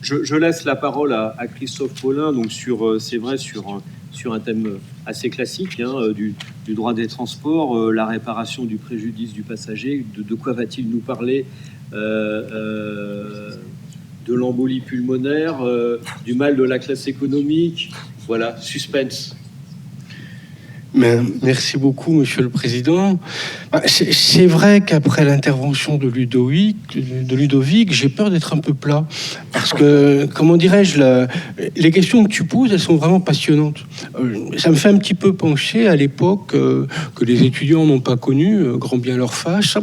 Je laisse la parole à Christophe Paulin, donc c'est vrai, sur un thème assez classique, du droit des transports, la réparation du préjudice du passager. De quoi va-t-il nous parler? De l'embolie pulmonaire, du mal de la classe économique. Voilà, suspense. Merci beaucoup, Monsieur le Président. C'est vrai qu'après l'intervention de Ludovic, j'ai peur d'être un peu plat. Parce que, comment dirais-je, les questions que tu poses, elles sont vraiment passionnantes. Ça me fait un petit peu pencher à l'époque que les étudiants n'ont pas connue, grand bien leur fasse,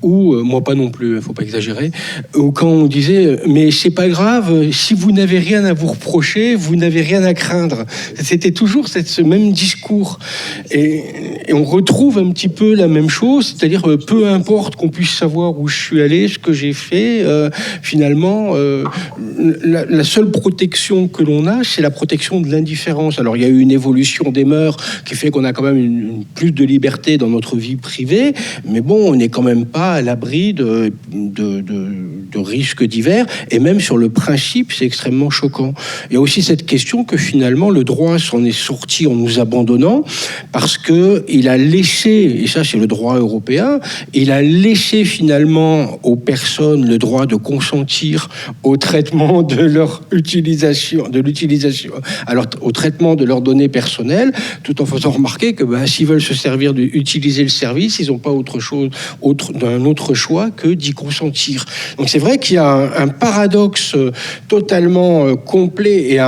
ou, moi pas non plus, il ne faut pas exagérer, ou quand on disait, mais c'est pas grave, si vous n'avez rien à vous reprocher, vous n'avez rien à craindre. C'était toujours ce même discours. Et on retrouve un petit peu la même chose, c'est-à-dire peu importe qu'on puisse savoir où je suis allé, ce que j'ai fait, finalement, la seule protection que l'on a, c'est la protection de l'indifférence. Alors il y a eu une évolution des mœurs qui fait qu'on a quand même une plus de liberté dans notre vie privée, mais bon, on n'est quand même pas à l'abri de risques divers, et même sur le principe, c'est extrêmement choquant. Il y a aussi cette question que finalement le droit s'en est sorti en nous abandonnant, parce qu'il a laissé, et ça c'est le droit européen, il a laissé finalement aux personnes le droit de consentir au traitement de leur utilisation, alors au traitement de leurs données personnelles, tout en faisant remarquer que s'ils veulent se servir d'utiliser le service, ils n'ont pas d'un autre choix que d'y consentir. Donc c'est vrai qu'il y a un paradoxe totalement complet et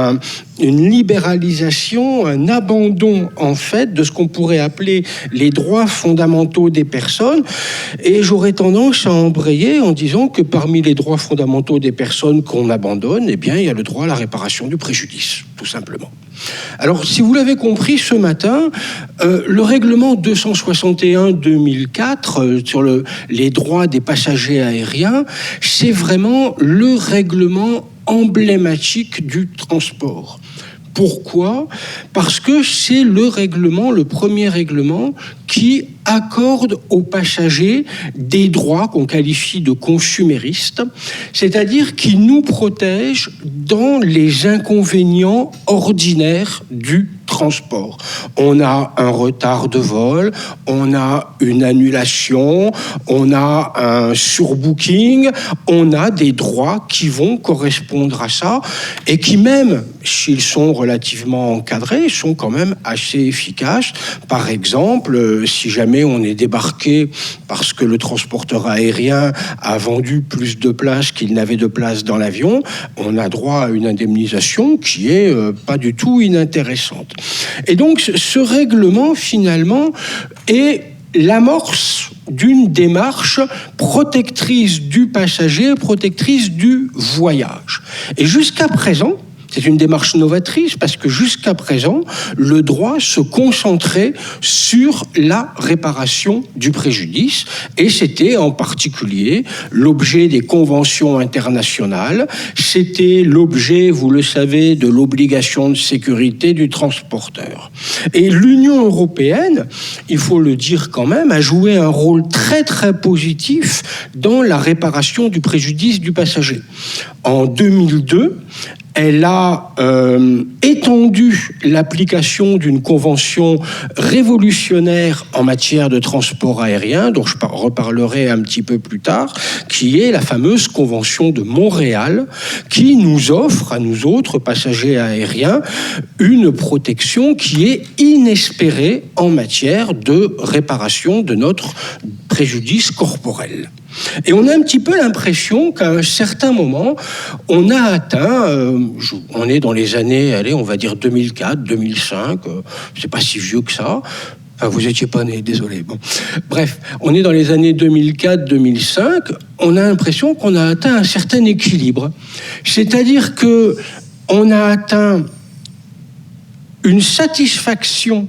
une libéralisation, un abandon en fait de ce qu'on pourrait appeler les droits fondamentaux des personnes. Et j'aurais tendance à embrayer en disant que parmi les droits fondamentaux des personnes qu'on abandonne, eh bien, il y a le droit à la réparation du préjudice, tout simplement. Alors, si vous l'avez compris ce matin, le règlement 261/2004 sur les droits des passagers aériens, c'est vraiment le règlement emblématique du transport. Pourquoi ? Parce que c'est le premier règlement qui accorde aux passagers des droits qu'on qualifie de consuméristes, c'est-à-dire qui nous protègent dans les inconvénients ordinaires du transport. On a un retard de vol, on a une annulation, on a un surbooking, on a des droits qui vont correspondre à ça et qui même, s'ils sont relativement encadrés, sont quand même assez efficaces. Par exemple, si jamais on est débarqué parce que le transporteur aérien a vendu plus de places qu'il n'avait de place dans l'avion, on a droit à une indemnisation qui est pas du tout inintéressante. Et donc, ce règlement, finalement, est l'amorce d'une démarche protectrice du passager, protectrice du voyage. Et jusqu'à présent, c'est une démarche novatrice parce que jusqu'à présent, le droit se concentrait sur la réparation du préjudice et c'était en particulier l'objet des conventions internationales, c'était l'objet, vous le savez, de l'obligation de sécurité du transporteur. Et l'Union européenne, il faut le dire quand même, a joué un rôle très très positif dans la réparation du préjudice du passager. En 2002, elle a étendu l'application d'une convention révolutionnaire en matière de transport aérien, dont je reparlerai un petit peu plus tard, qui est la fameuse convention de Montréal, qui nous offre, à nous autres passagers aériens, une protection qui est inespérée en matière de réparation de notre préjudice corporel. Et on a un petit peu l'impression qu'à un certain moment, on a atteint, on est dans les années, allez, on va dire 2004, 2005, c'est pas si vieux que ça. Enfin, vous étiez pas né, désolé. Bon. Bref, on est dans les années 2004-2005, on a l'impression qu'on a atteint un certain équilibre. C'est-à-dire que on a atteint une satisfaction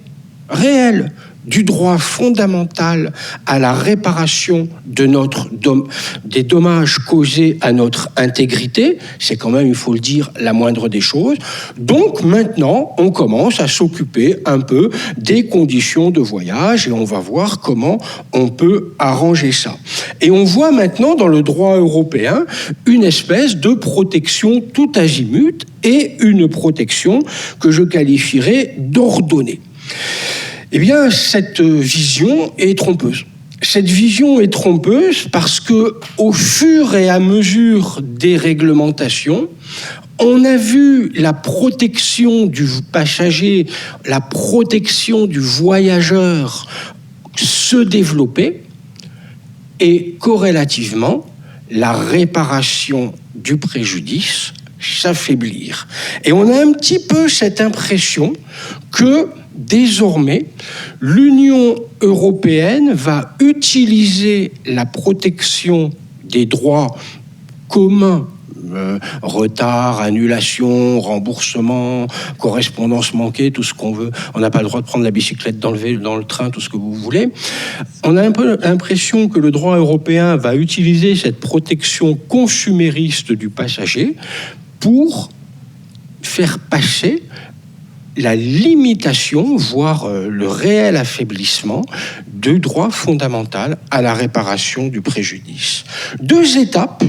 réelle du droit fondamental à la réparation des dommages causés à notre intégrité. C'est quand même, il faut le dire, la moindre des choses. Donc maintenant, on commence à s'occuper un peu des conditions de voyage et on va voir comment on peut arranger ça. Et on voit maintenant dans le droit européen une espèce de protection tout azimut et une protection que je qualifierais d'ordonnée. Eh bien, cette vision est trompeuse. Cette vision est trompeuse parce que, au fur et à mesure des réglementations, on a vu la protection du passager, la protection du voyageur se développer et, corrélativement, la réparation du préjudice s'affaiblir. Et on a un petit peu cette impression que désormais, l'Union européenne va utiliser la protection des droits communs, retard, annulation, remboursement, correspondance manquée, tout ce qu'on veut. On n'a pas le droit de prendre la bicyclette dans le train, tout ce que vous voulez. On a un peu l'impression que le droit européen va utiliser cette protection consumériste du passager pour faire passer la limitation, voire le réel affaiblissement du droit fondamental à la réparation du préjudice. Deux étapes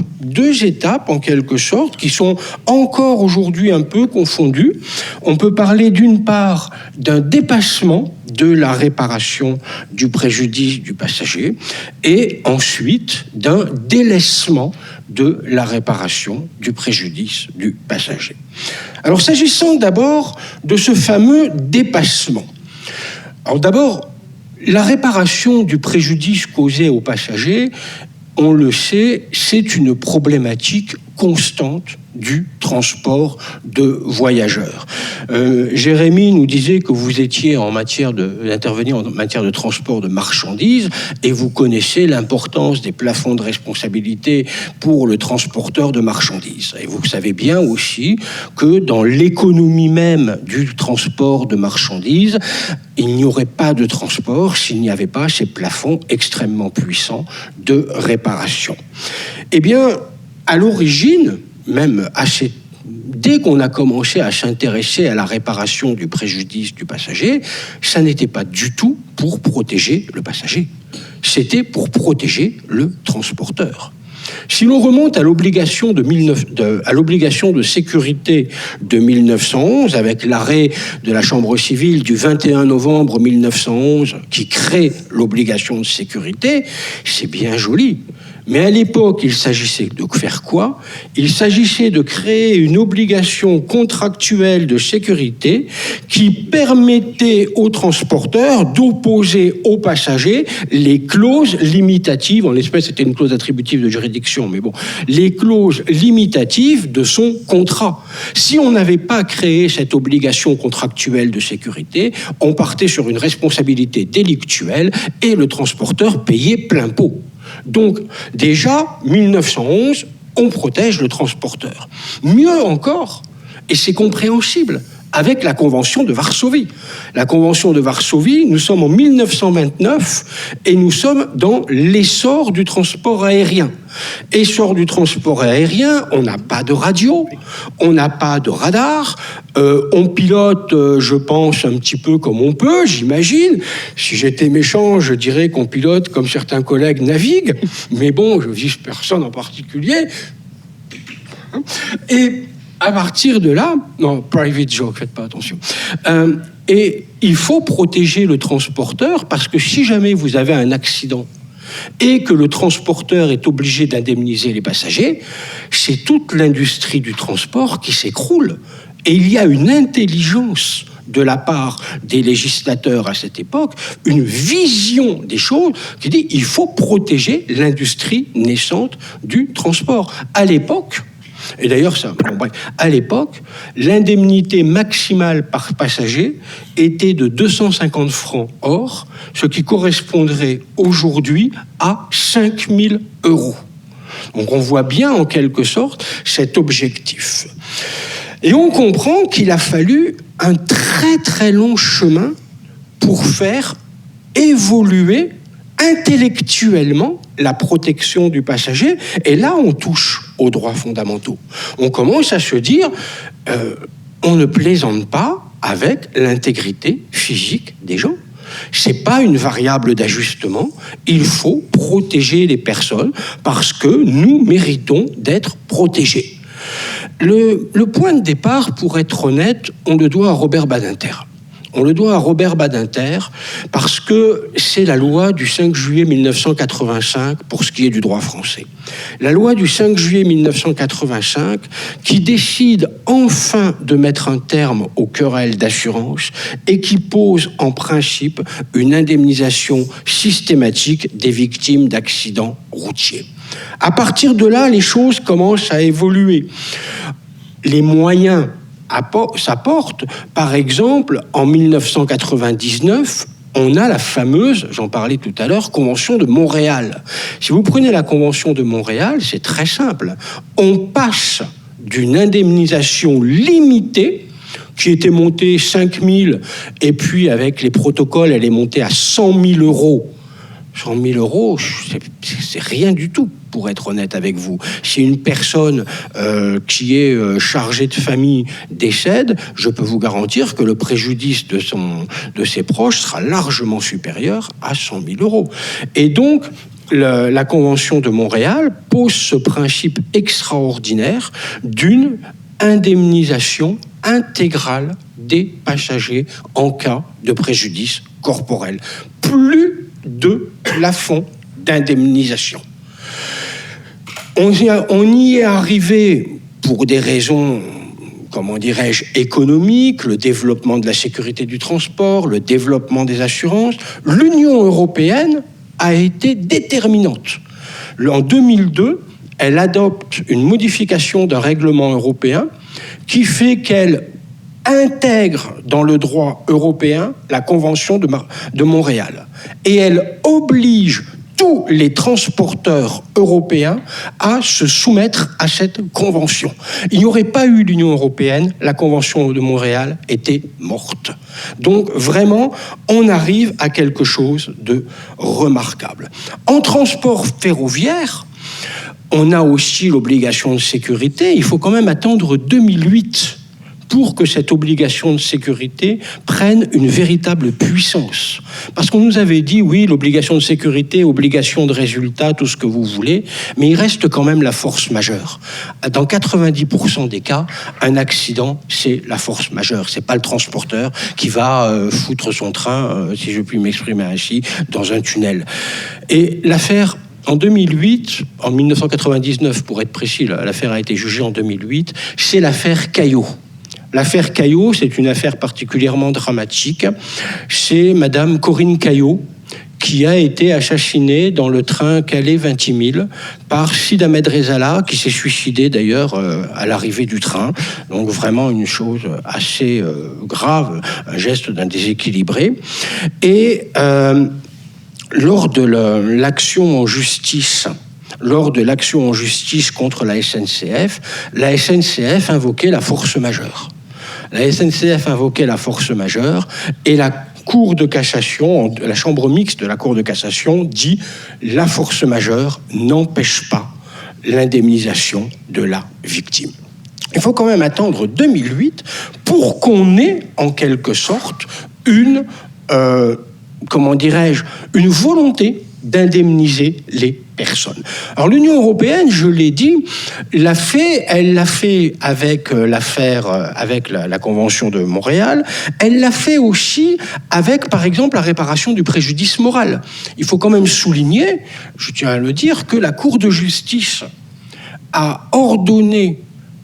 en quelque sorte, qui sont encore aujourd'hui un peu confondues. On peut parler d'une part d'un dépassement de la réparation du préjudice du passager et ensuite d'un délaissement de la réparation du préjudice du passager. Alors, s'agissant d'abord de ce fameux dépassement. Alors d'abord, la réparation du préjudice causé au passager, on le sait, c'est une problématique constante du transport de voyageurs. Jérémy nous disait que vous étiez intervenu en matière de transport de marchandises et vous connaissez l'importance des plafonds de responsabilité pour le transporteur de marchandises. Et vous savez bien aussi que dans l'économie même du transport de marchandises, il n'y aurait pas de transport s'il n'y avait pas ces plafonds extrêmement puissants de réparation. Eh bien, à l'origine, même dès qu'on a commencé à s'intéresser à la réparation du préjudice du passager, ça n'était pas du tout pour protéger le passager. C'était pour protéger le transporteur. Si l'on remonte à l'obligation de sécurité de 1911, avec l'arrêt de la Chambre civile du 21 novembre 1911 qui crée l'obligation de sécurité, c'est bien joli. Mais à l'époque, il s'agissait de faire quoi ? Il s'agissait de créer une obligation contractuelle de sécurité qui permettait aux transporteurs d'opposer aux passagers les clauses limitatives, en l'espèce c'était une clause attributive de juridiction, mais bon, les clauses limitatives de son contrat. Si on n'avait pas créé cette obligation contractuelle de sécurité, on partait sur une responsabilité délictuelle et le transporteur payait plein pot. Donc, déjà, 1911, on protège le transporteur. Mieux encore, et c'est compréhensible, avec la Convention de Varsovie. La Convention de Varsovie, nous sommes en 1929 et nous sommes dans l'essor du transport aérien. Essor du transport aérien, on n'a pas de radio, on n'a pas de radar, on pilote, je pense, un petit peu comme on peut, j'imagine. Si j'étais méchant, je dirais qu'on pilote comme certains collègues naviguent, mais bon, je vise personne en particulier. Et à partir de là, non, private joke, faites pas attention. Et il faut protéger le transporteur parce que si jamais vous avez un accident et que le transporteur est obligé d'indemniser les passagers, c'est toute l'industrie du transport qui s'écroule. Et il y a une intelligence de la part des législateurs à cette époque, une vision des choses qui dit qu'il faut protéger l'industrie naissante du transport. À l'époque, et d'ailleurs, à l'époque, l'indemnité maximale par passager était de 250 francs or, ce qui correspondrait aujourd'hui à 5 000 €. Donc on voit bien en quelque sorte cet objectif. Et on comprend qu'il a fallu un très très long chemin pour faire évoluer intellectuellement la protection du passager. Et là, on touche aux droits fondamentaux. On commence à se dire, on ne plaisante pas avec l'intégrité physique des gens. C'est pas une variable d'ajustement. Il faut protéger les personnes parce que nous méritons d'être protégés. Le point de départ, pour être honnête, on le doit à Robert Badinter. On le doit à Robert Badinter parce que c'est la loi du 5 juillet 1985 pour ce qui est du droit français. La loi du 5 juillet 1985 qui décide enfin de mettre un terme aux querelles d'assurance et qui pose en principe une indemnisation systématique des victimes d'accidents routiers. À partir de là, les choses commencent à évoluer. Les moyens s'apportent. Par exemple, en 1999, on a la fameuse, j'en parlais tout à l'heure, Convention de Montréal. Si vous prenez la Convention de Montréal, c'est très simple. On passe d'une indemnisation limitée, qui était montée 5 000, et puis avec les protocoles, elle est montée à 100 000 euros. 100 000 euros, c'est rien du tout, pour être honnête avec vous. Si une personne qui est chargée de famille décède, je peux vous garantir que le préjudice de ses proches sera largement supérieur à 100 000 euros. Et donc, la Convention de Montréal pose ce principe extraordinaire d'une indemnisation intégrale des passagers en cas de préjudice corporel. Plus de plafond d'indemnisation. On y est arrivé pour des raisons, comment dirais-je, économiques, le développement de la sécurité du transport, le développement des assurances. L'Union européenne a été déterminante. En 2002, elle adopte une modification d'un règlement européen qui fait qu'elle intègre dans le droit européen la Convention de Montréal. Et elle oblige tous les transporteurs européens à se soumettre à cette convention. Il n'y aurait pas eu l'Union européenne, la Convention de Montréal était morte. Donc vraiment, on arrive à quelque chose de remarquable. En transport ferroviaire, on a aussi l'obligation de sécurité. Il faut quand même attendre 2008 pour que cette obligation de sécurité prenne une véritable puissance. Parce qu'on nous avait dit, oui, l'obligation de sécurité, obligation de résultat, tout ce que vous voulez, mais il reste quand même la force majeure. Dans 90% des cas, un accident, c'est la force majeure. C'est pas le transporteur qui va foutre son train, si je puis m'exprimer ainsi, dans un tunnel. Et l'affaire... En 2008, en 1999 pour être précis, l'affaire a été jugée en 2008, c'est l'affaire Caillot. L'affaire Caillot, c'est une affaire particulièrement dramatique. C'est Madame Corinne Caillot qui a été assassinée dans le train Calais-Vintimille par Sid Ahmed Rezala, qui s'est suicidé d'ailleurs à l'arrivée du train. Donc vraiment une chose assez grave, un geste d'un déséquilibré. Et... lors de l'action en justice contre la SNCF invoquait la force majeure. La SNCF invoquait la force majeure et la Cour de cassation, la chambre mixte de la Cour de cassation dit la force majeure n'empêche pas l'indemnisation de la victime. Il faut quand même attendre 2008 pour qu'on ait en quelque sorte une volonté d'indemniser les personnes. Alors l'Union européenne, je l'ai dit, elle l'a fait avec l'affaire, avec la Convention de Montréal, elle l'a fait aussi avec, par exemple, la réparation du préjudice moral. Il faut quand même souligner, je tiens à le dire, que la Cour de justice a ordonné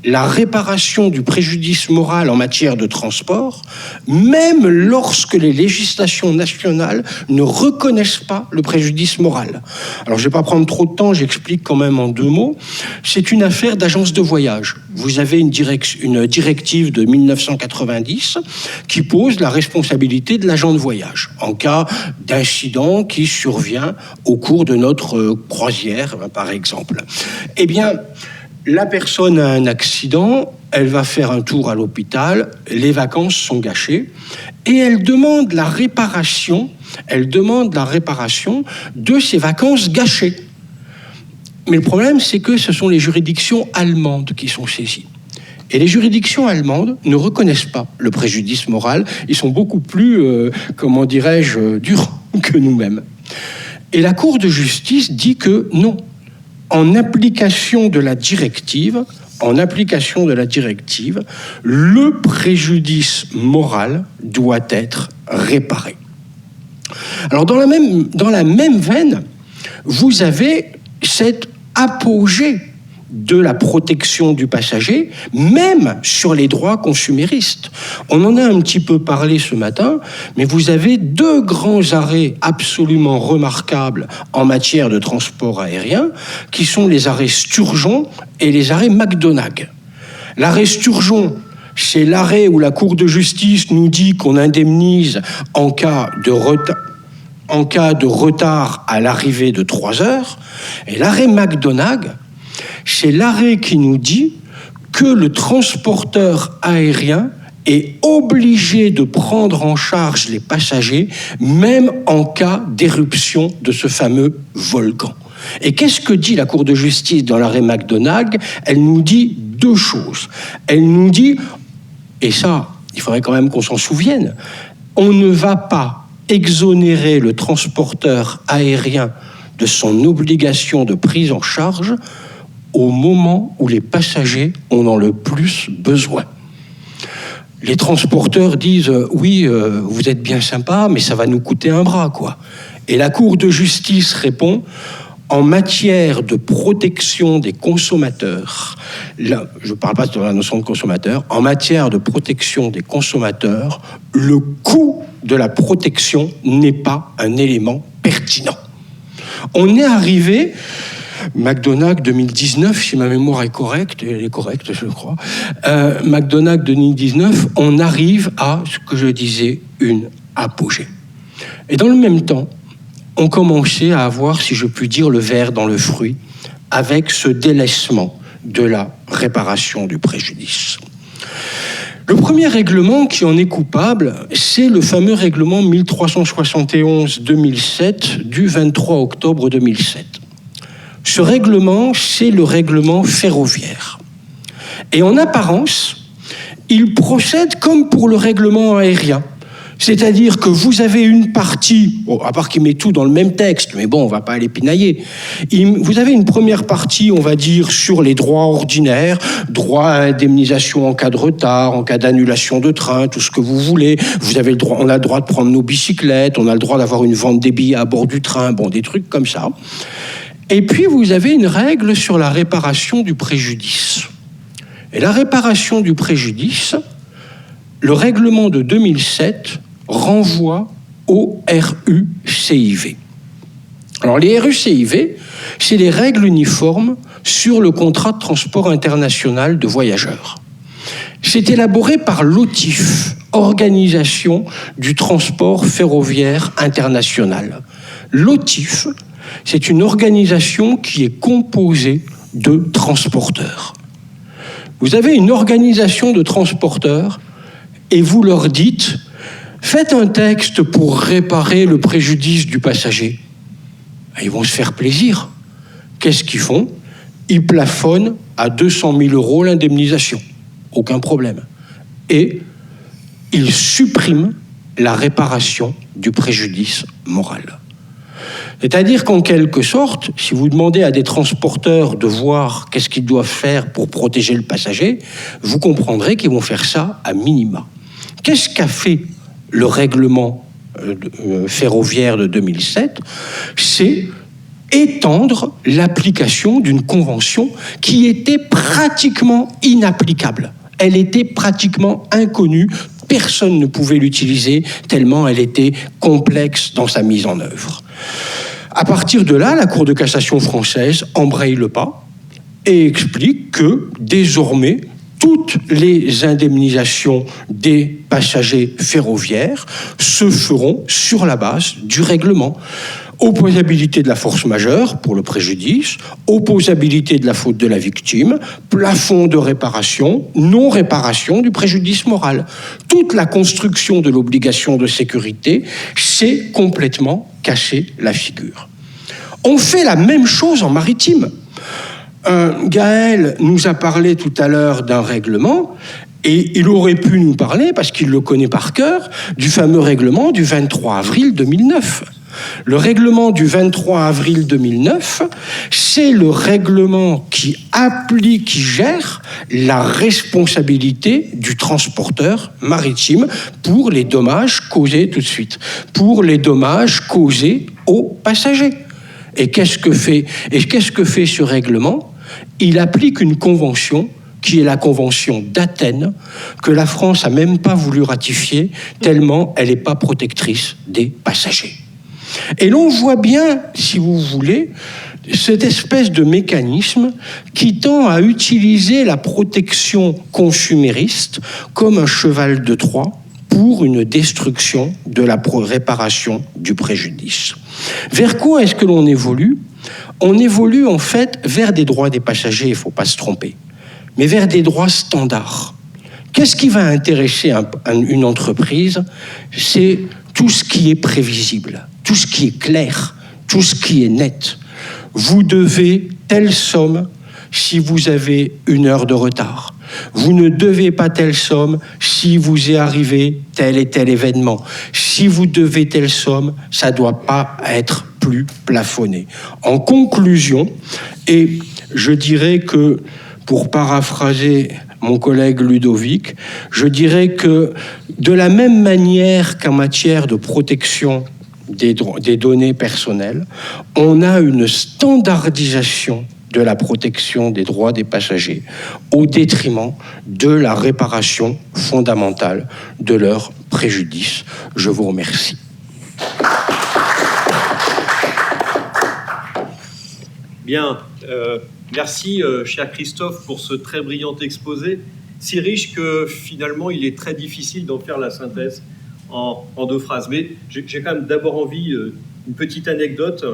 la réparation du préjudice moral en matière de transport, même lorsque les législations nationales ne reconnaissent pas le préjudice moral. Alors, je ne vais pas prendre trop de temps, j'explique quand même en 2 mots. C'est une affaire d'agence de voyage. Vous avez une directive de 1990 qui pose la responsabilité de l'agent de voyage en cas d'incident qui survient au cours de notre croisière, par exemple. Eh bien, la personne a un accident, elle va faire un tour à l'hôpital, les vacances sont gâchées, et elle demande la réparation de ces vacances gâchées. Mais le problème, c'est que ce sont les juridictions allemandes qui sont saisies. Et les juridictions allemandes ne reconnaissent pas le préjudice moral. Ils sont beaucoup plus, durs que nous-mêmes. Et la Cour de justice dit que non, en application de la directive, le préjudice moral doit être réparé. Alors dans la même veine, vous avez cet apogée de la protection du passager, même sur les droits consuméristes. On en a un petit peu parlé ce matin, mais vous avez 2 grands arrêts absolument remarquables en matière de transport aérien, qui sont les arrêts Sturgeon et les arrêts McDonagh. L'arrêt Sturgeon, c'est l'arrêt où la Cour de justice nous dit qu'on indemnise en cas de retard à l'arrivée de 3 heures, et l'arrêt McDonagh, c'est l'arrêt qui nous dit que le transporteur aérien est obligé de prendre en charge les passagers, même en cas d'éruption de ce fameux volcan. Et qu'est-ce que dit la Cour de justice dans l'arrêt McDonagh ? Elle nous dit 2 choses. Elle nous dit, et ça, il faudrait quand même qu'on s'en souvienne, on ne va pas exonérer le transporteur aérien de son obligation de prise en charge au moment où les passagers en ont le plus besoin. Les transporteurs disent « Oui, vous êtes bien sympa, mais ça va nous coûter un bras, quoi. » Et la Cour de justice répond « En matière de protection des consommateurs, » là, je ne parle pas de la notion de consommateur, « en matière de protection des consommateurs, le coût de la protection n'est pas un élément pertinent. » On est arrivé... McDonagh 2019, si ma mémoire est correcte, et elle est correcte, je crois, McDonagh 2019, on arrive à, ce que je disais, une apogée. Et dans le même temps, on commençait à avoir, si je puis dire, le ver dans le fruit, avec ce délaissement de la réparation du préjudice. Le premier règlement qui en est coupable, c'est le fameux règlement 1371-2007 du 23 octobre 2007. Ce règlement, c'est le règlement ferroviaire. Et en apparence, il procède comme pour le règlement aérien. C'est-à-dire que vous avez une partie, bon, à part qu'il met tout dans le même texte, mais bon, on ne va pas aller pinailler. Vous avez une première partie, on va dire, sur les droits ordinaires, droit à indemnisation en cas de retard, en cas d'annulation de train, tout ce que vous voulez. Vous avez le droit, on a le droit de prendre nos bicyclettes, on a le droit d'avoir une vente des billets à bord du train, bon, des trucs comme ça. Et puis, vous avez une règle sur la réparation du préjudice. Et la réparation du préjudice, le règlement de 2007 renvoie au RUCIV. Alors, les RUCIV, c'est les règles uniformes sur le contrat de transport international de voyageurs. C'est élaboré par l'OTIF, Organisation du transport ferroviaire international. L'OTIF, c'est une organisation qui est composée de transporteurs. Vous avez une organisation de transporteurs et vous leur dites « Faites un texte pour réparer le préjudice du passager. » Ils vont se faire plaisir. Qu'est-ce qu'ils font ? Ils plafonnent à 200 000 € l'indemnisation. Aucun problème. Et ils suppriment la réparation du préjudice moral. C'est-à-dire qu'en quelque sorte, si vous demandez à des transporteurs de voir qu'est-ce qu'ils doivent faire pour protéger le passager, vous comprendrez qu'ils vont faire ça à minima. Qu'est-ce qu'a fait le règlement ferroviaire de 2007 ? C'est étendre l'application d'une convention qui était pratiquement inapplicable. Elle était pratiquement inconnue. Personne ne pouvait l'utiliser tellement elle était complexe dans sa mise en œuvre. À partir de là, la Cour de cassation française embraye le pas et explique que désormais, toutes les indemnisations des passagers ferroviaires se feront sur la base du règlement. Opposabilité de la force majeure pour le préjudice, opposabilité de la faute de la victime, plafond de réparation, non-réparation du préjudice moral. Toute la construction de l'obligation de sécurité s'est complètement cassé la figure. On fait la même chose en maritime. Gaël nous a parlé tout à l'heure d'un règlement, et il aurait pu nous parler, parce qu'il le connaît par cœur, du fameux règlement du 23 avril 2009. Le règlement du 23 avril 2009, c'est le règlement qui applique, qui gère la responsabilité du transporteur maritime pour les dommages causés tout de suite, pour les dommages causés aux passagers. Et qu'est-ce que fait ce règlement ? Il applique une convention qui est la convention d'Athènes, que la France n'a même pas voulu ratifier, tellement elle n'est pas protectrice des passagers. Et l'on voit bien, si vous voulez, cette espèce de mécanisme qui tend à utiliser la protection consumériste comme un cheval de Troie pour une destruction de la réparation du préjudice. Vers quoi est-ce que l'on évolue ? On évolue en fait vers des droits des passagers, il ne faut pas se tromper, mais vers des droits standards. Qu'est-ce qui va intéresser une entreprise ? C'est tout ce qui est prévisible, tout ce qui est clair, tout ce qui est net. Vous devez telle somme si vous avez 1 heure de retard. Vous ne devez pas telle somme si vous est arrivé tel et tel événement. Si vous devez telle somme, ça ne doit pas être plus plafonné. En conclusion, et je dirais que, pour paraphraser mon collègue Ludovic, je dirais que de la même manière qu'en matière de protection des données personnelles, on a une standardisation de la protection des droits des passagers au détriment de la réparation fondamentale de leur préjudice. Je vous remercie. Bien, merci cher Christophe pour ce très brillant exposé, si riche que finalement il est très difficile d'en faire la synthèse en 2 phrases. Mais j'ai quand même d'abord envie, une petite anecdote.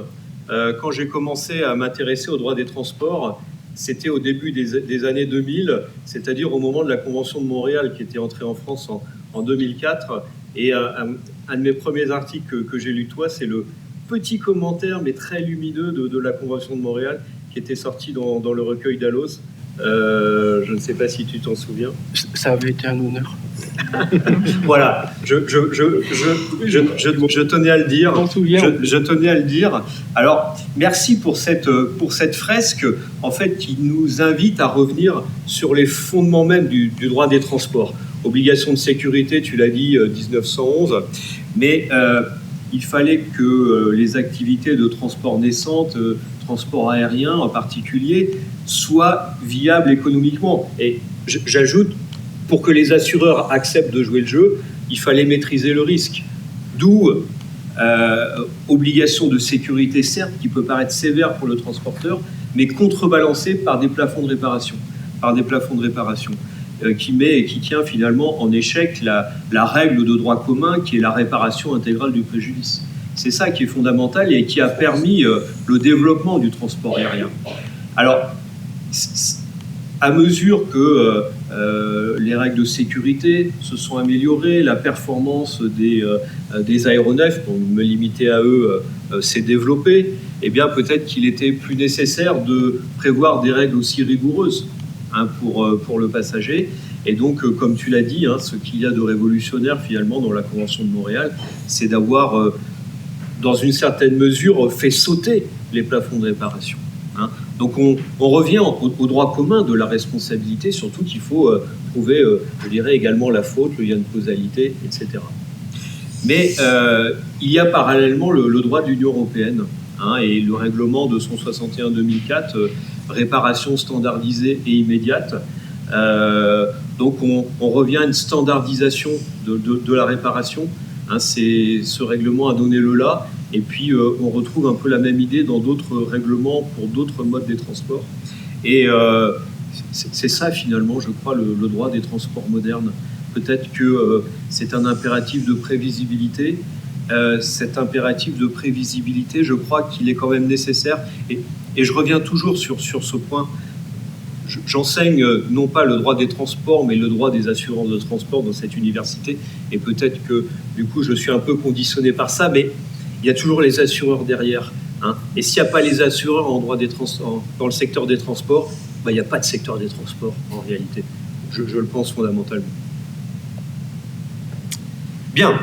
Quand j'ai commencé à m'intéresser aux droits des transports, c'était au début des années 2000, c'est-à-dire au moment de la Convention de Montréal qui était entrée en France en 2004. Et un de mes premiers articles que j'ai lu, toi, c'est le petit commentaire, mais très lumineux, de la Convention de Montréal qui était sorti dans le recueil d'Allos. Je ne sais pas si tu t'en souviens. Ça avait été un honneur. Voilà, je tenais à le dire. Je tenais à le dire. Alors, merci pour cette fresque, en fait, qui nous invite à revenir sur les fondements même du droit des transports. Obligation de sécurité, tu l'as dit, 1911, mais il fallait que les activités de transport naissantes, transport aérien en particulier, soient viables économiquement. Et j'ajoute, pour que les assureurs acceptent de jouer le jeu, il fallait maîtriser le risque. D'où obligation de sécurité, certes, qui peut paraître sévère pour le transporteur, mais contrebalancée par des plafonds de réparation. Qui tient finalement en échec la règle de droit commun qui est la réparation intégrale du préjudice. C'est ça qui est fondamental et qui a permis le développement du transport aérien. Alors, à mesure que les règles de sécurité se sont améliorées, la performance des aéronefs, pour me limiter à eux, s'est développée, eh bien peut-être qu'il était plus nécessaire de prévoir des règles aussi rigoureuses pour le passager. Et donc, comme tu l'as dit, ce qu'il y a de révolutionnaire finalement dans la Convention de Montréal, c'est d'avoir, dans une certaine mesure, fait sauter les plafonds de réparation. Donc on revient au droit commun de la responsabilité, surtout qu'il faut trouver, je dirais, également la faute, le lien de causalité, etc. Mais il y a parallèlement le droit de l'Union européenne et le règlement 261/2004, réparation standardisée et immédiate. Donc on revient à une standardisation de la réparation. Ce règlement a donné le là. Et puis, on retrouve un peu la même idée dans d'autres règlements pour d'autres modes des transports. Et c'est ça, finalement, je crois, le droit des transports modernes. Peut-être que c'est un impératif de prévisibilité, cet impératif de prévisibilité, je crois qu'il est quand même nécessaire. Et je reviens toujours sur ce point. J'enseigne non pas le droit des transports, mais le droit des assurances de transport dans cette université. Et peut-être que, du coup, je suis un peu conditionné par ça, mais il y a toujours les assureurs derrière. Hein. Et s'il n'y a pas les assureurs en droit dans le secteur des transports, il n'y a pas de secteur des transports, en réalité. Je le pense fondamentalement. Bien.